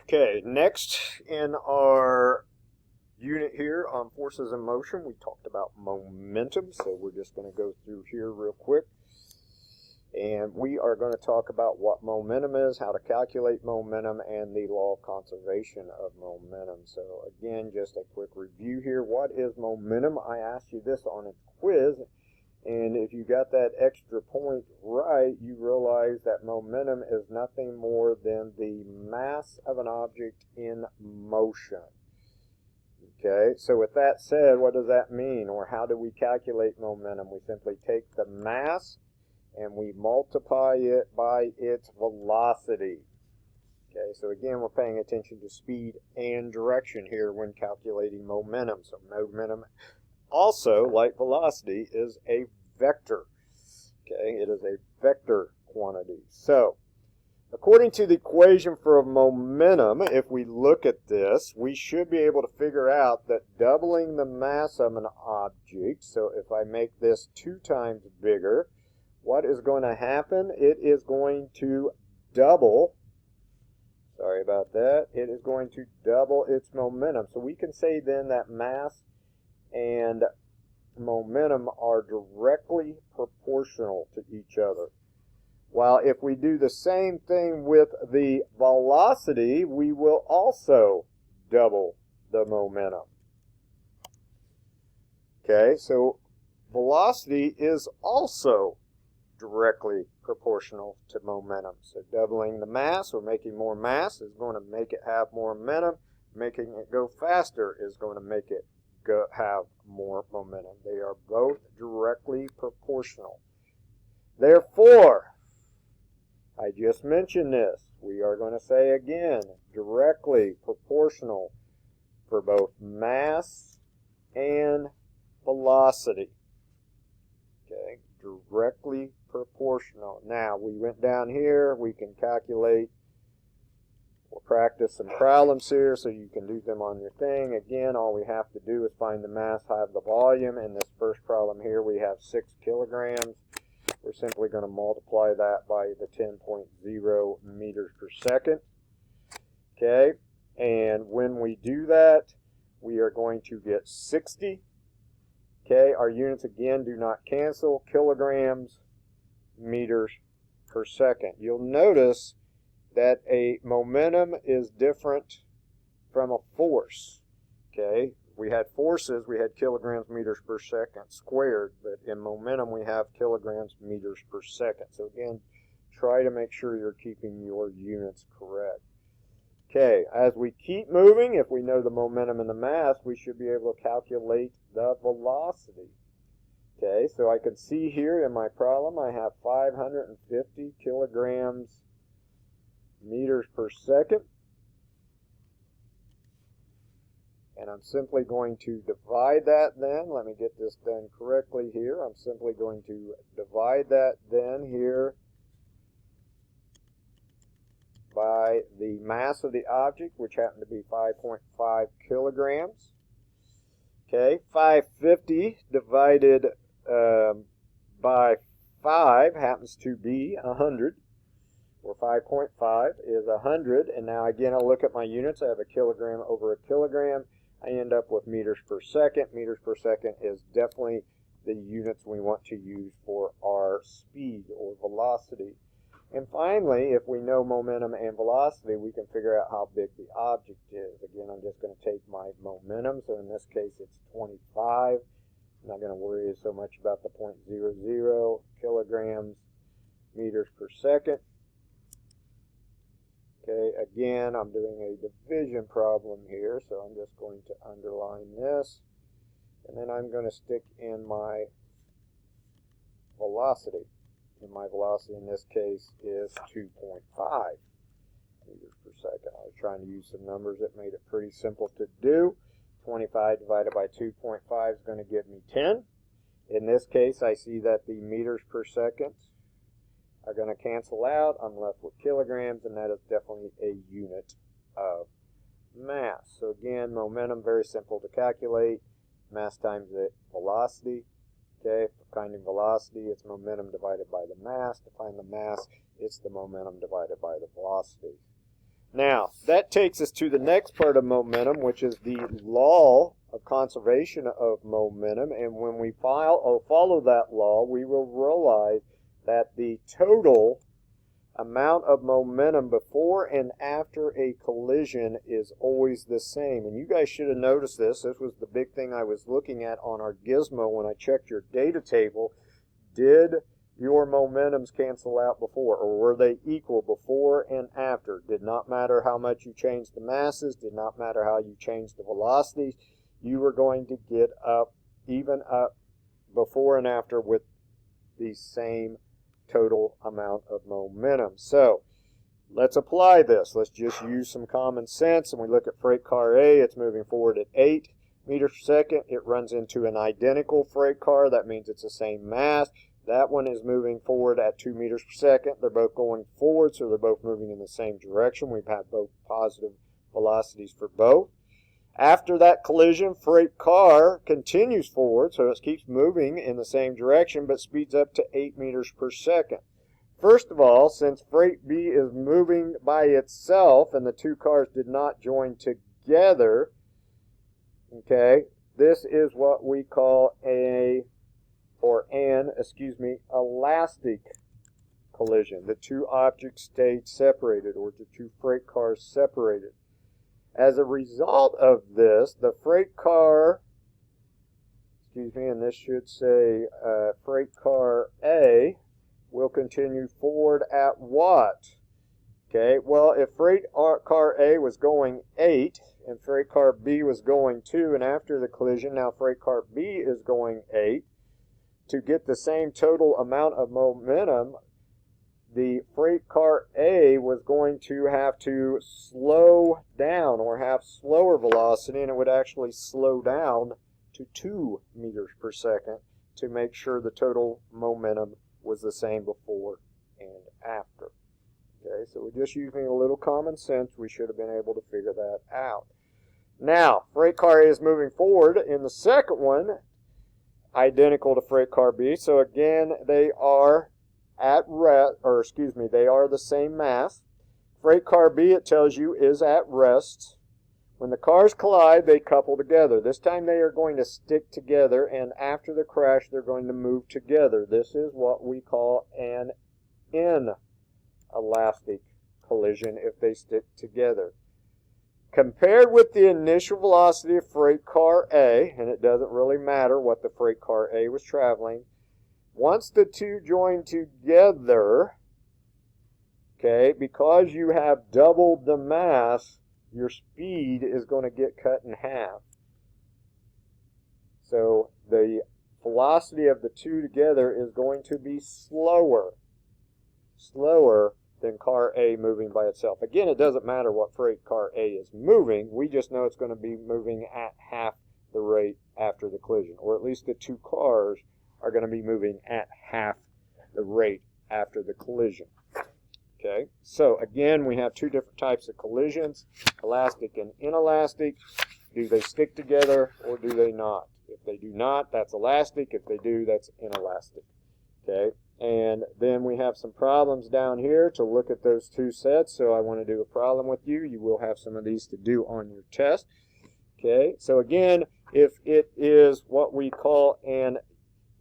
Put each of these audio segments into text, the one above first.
Okay, next in our unit here on forces in motion, we talked about momentum, so we're just going to go through here real quick. And we are going to talk about what momentum is, how to calculate momentum, and the law of conservation of momentum. So again, just a quick review here. What is momentum? I asked you this on a quiz, and if you got that extra point right, you realize that momentum is nothing more than the mass of an object in motion. Okay, so with that said, what does that mean, or how do we calculate momentum? We simply take the mass and we multiply it by its velocity. Okay, so again, we're paying attention to speed and direction here when calculating momentum. So momentum also, like velocity, is a vector. Okay, it is a vector quantity. So, according to the equation for momentum, if we look at this, we should be able to figure out that doubling the mass of an object, so if I make this 2 times bigger, what is going to happen? It is going to double, sorry about that, it is going to double its momentum. So we can say then that mass and momentum are directly proportional to each other. While if we do the same thing with the velocity, we will also double the momentum. Okay, so velocity is also directly proportional to momentum. So doubling the mass or making more mass is going to make it have more momentum. Making it go faster is going to make it have more momentum. They are both directly proportional. Therefore, I just mentioned this. We are going to say again, directly proportional for both mass and velocity. Okay, directly proportional. Now, we went down here. We can calculate. We'll practice some problems here so you can do them on your thing. Again, all we have to do is find the mass, have the volume. In this first problem here, we have 6 kilograms. We're simply going to multiply that by the 10.0 meters per second. Okay, and when we do that, we are going to get 60. Okay, our units again do not cancel. Kilograms, meters per second. You'll notice that a momentum is different from a force. Okay, we had forces, we had kilograms, meters per second squared, but in momentum we have kilograms, meters per second. So again, try to make sure you're keeping your units correct. Okay, as we keep moving, if we know the momentum and the mass, we should be able to calculate the velocity. Okay, so I can see here in my problem I have 550 kilograms meters per second. And I'm simply going to divide that then. Let me get this done correctly here. I'm simply going to divide that then here by the mass of the object, which happened to be 5.5 kilograms. Okay, 550 divided by 5 happens to be 100. Or 5.5 is 100. And now again, I'll look at my units. I have a kilogram over a kilogram. I end up with meters per second. Meters per second is definitely the units we want to use for our speed or velocity. And finally, if we know momentum and velocity, we can figure out how big the object is. Again, I'm just going to take my momentum. So in this case, it's 25. I'm not going to worry so much about the 0.00 kilograms meters per second. Okay, again, I'm doing a division problem here, so I'm just going to underline this. And then I'm going to stick in my velocity. And my velocity in this case is 2.5 meters per second. I was trying to use some numbers that made it pretty simple to do. 25 divided by 2.5 is going to give me 10. In this case, I see that the meters per second are going to cancel out. I'm left with kilograms, and that is definitely a unit of mass. So again, momentum, very simple to calculate. Mass times the velocity. Okay, for finding velocity, it's momentum divided by the mass. To find the mass, it's the momentum divided by the velocity. Now, that takes us to the next part of momentum, which is the law of conservation of momentum. And when we follow that law, we will realize that the total amount of momentum before and after a collision is always the same. And you guys should have noticed this. This was the big thing I was looking at on our gizmo when I checked your data table. Did your momentums cancel out before, or were they equal before and after? Did not matter how much you changed the masses, did not matter how you changed the velocities, you were going to get up, even up, before and after with the same total amount of momentum. So let's apply this. Let's just use some common sense, and we look at freight car A. It's moving forward at 8 meters per second. It runs into an identical freight car. That means it's the same mass. That one is moving forward at 2 meters per second. They're both going forward, so they're both moving in the same direction. We've had both positive velocities for both. After that collision, freight car continues forward, so it keeps moving in the same direction, but speeds up to 8 meters per second. First of all, since freight B is moving by itself and the two cars did not join together, okay, this is what we call an elastic collision. The two objects stayed separated, or the two freight cars separated. As a result of this, the freight car, and this should say freight car A, will continue forward at what? Okay, well, if freight car A was going 8 and freight car B was going 2, and after the collision, now freight car B is going 8, to get the same total amount of momentum, the freight car A was going to have to slow down or have slower velocity, and it would actually slow down to 2 meters per second to make sure the total momentum was the same before and after. Okay, so we're just using a little common sense. We should have been able to figure that out. Now, freight car A is moving forward in the second one, identical to freight car B. So again, they are at rest, they are the same mass. Freight car B, it tells you, is at rest. When the cars collide, they couple together. This time they are going to stick together, and after the crash, they're going to move together. This is what we call an inelastic collision if they stick together. Compared with the initial velocity of freight car A, and it doesn't really matter what the freight car A was traveling, once the two join together, okay, because you have doubled the mass, your speed is going to get cut in half. So the velocity of the two together is going to be slower than car A moving by itself. Again, it doesn't matter what freight car A is moving. We just know it's going to be moving at half the rate after the collision, or at least the two cars are going to be moving at half the rate after the collision. Okay, so again, we have two different types of collisions, elastic and inelastic. Do they stick together or do they not? If they do not, that's elastic. If they do, that's inelastic. Okay, and then we have some problems down here to look at those two sets. So I want to do a problem with you. You will have some of these to do on your test. Okay, so again, if it is what we call an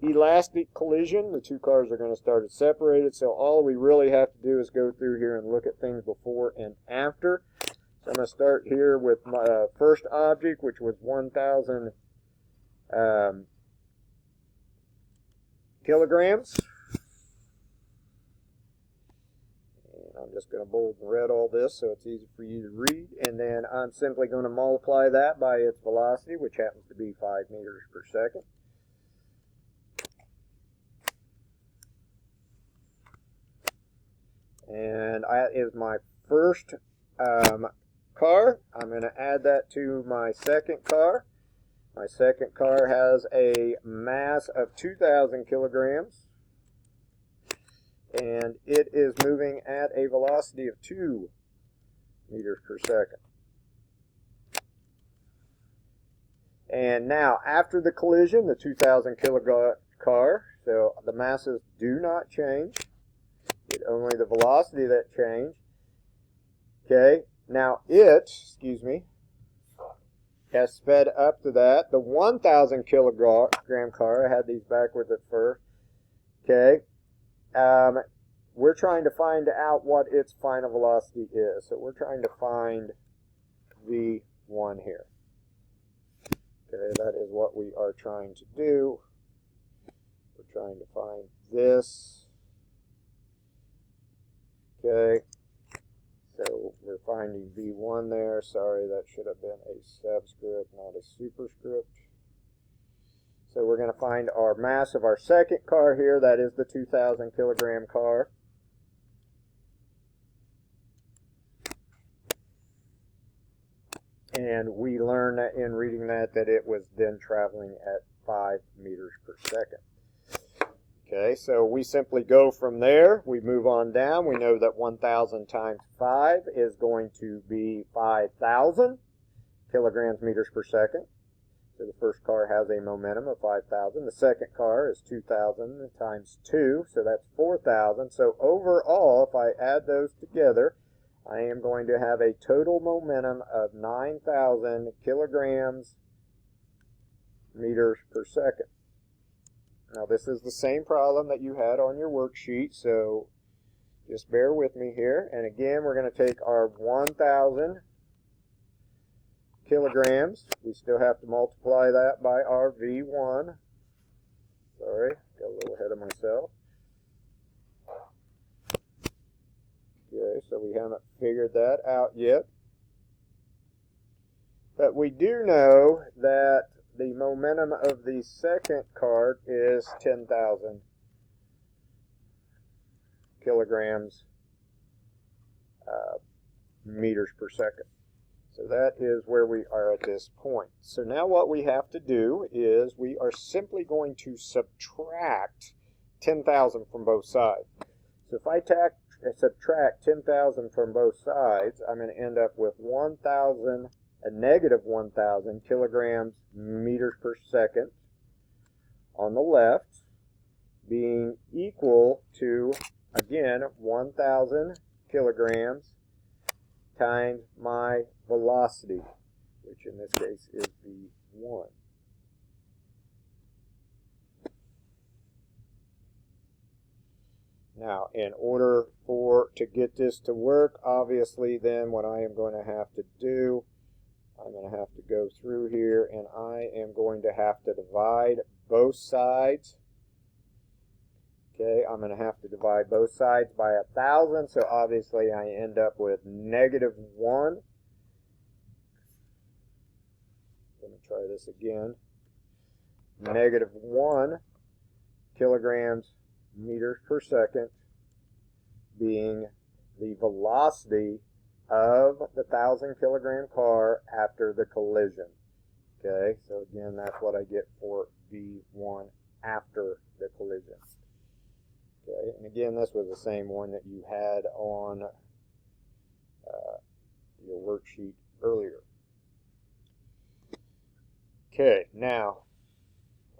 elastic collision, the two cars are going to start separated, so all we really have to do is go through here and look at things before and after. So I'm going to start here with my first object, which was 1,000 kilograms. And I'm just going to bold and red all this so it's easy for you to read, and then I'm simply going to multiply that by its velocity, which happens to be 5 meters per second. And that is my first car. I'm going to add that to my second car. My second car has a mass of 2,000 kilograms. And it is moving at a velocity of 2 meters per second. And now, after the collision, the 2,000 kilogram car, so the masses do not change. It's only the velocity that changed. Okay, Now it, has sped up to that. The 1,000 kilogram car, I had these backwards at first. Okay. We're trying to find out what its final velocity is. So we're trying to find V1 here. Okay, that is what we are trying to do. We're trying to find this. Okay, so we're finding V1 there. Sorry, that should have been a subscript, not a superscript. So we're going to find our mass of our second car here. That is the 2,000 kilogram car. And we learned that in reading that it was then traveling at 5 meters per second. Okay, so we simply go from there. We move on down. We know that 1,000 times 5 is going to be 5,000 kilograms meters per second. So the first car has a momentum of 5,000. The second car is 2,000 times 2, so that's 4,000. So overall, if I add those together, I am going to have a total momentum of 9,000 kilograms meters per second. Now this is the same problem that you had on your worksheet, so just bear with me here. And again, we're going to take our 1,000 kilograms. We still have to multiply that by our V1. Sorry, got a little ahead of myself. Okay, so we haven't figured that out yet. But we do know that the momentum of the second car is 10,000 kilograms meters per second. So that is where we are at this point. So now what we have to do is we are simply going to subtract 10,000 from both sides. So if I subtract 10,000 from both sides, I'm going to end up with a negative 1,000 kilograms meters per second on the left, being equal to, again, 1,000 kilograms times my velocity, which in this case is V1. Now, in order to get this to work, obviously then what I am going to have to do, I'm going to have to go through here and I am going to have to divide both sides. Okay, I'm going to have to divide both sides by 1,000, so obviously I end up with negative 1. Let me try this again. Negative 1 kilograms meters per second being the velocity of the 1,000 kilogram car after the collision. Okay, so again, that's what I get for V1 after the collision. Okay, and again, this was the same one that you had on your worksheet earlier. Okay, now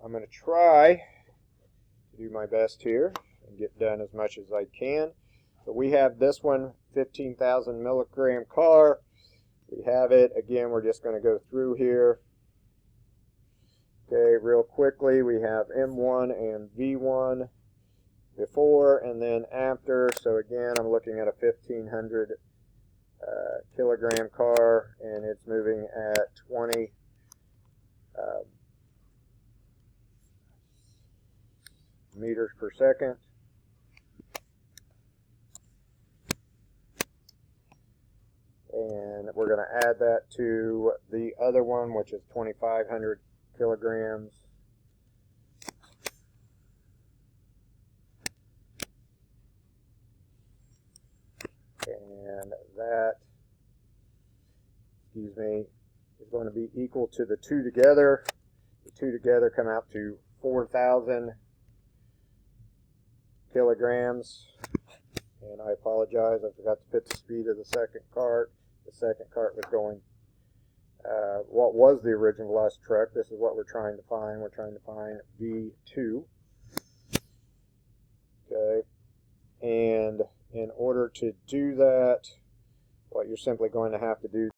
I'm going to try to do my best here and get done as much as I can. But we have this one, 15,000 milligram car. We have it. Again, we're just going to go through here. Okay, real quickly, we have M1 and V1 before and then after. So again, I'm looking at a 1,500 kilogram car, and it's moving at 20 meters per second. And we're going to add that to the other one, which is 2,500 kilograms. And that, is going to be equal to the two together. The two together come out to 4,000 kilograms. And I apologize, I forgot to put the speed of the second cart. The second cart was going, what was the original velocity truck. This is what we're trying to find. We're trying to find V2. Okay, and in order to do that, what you're simply going to have to do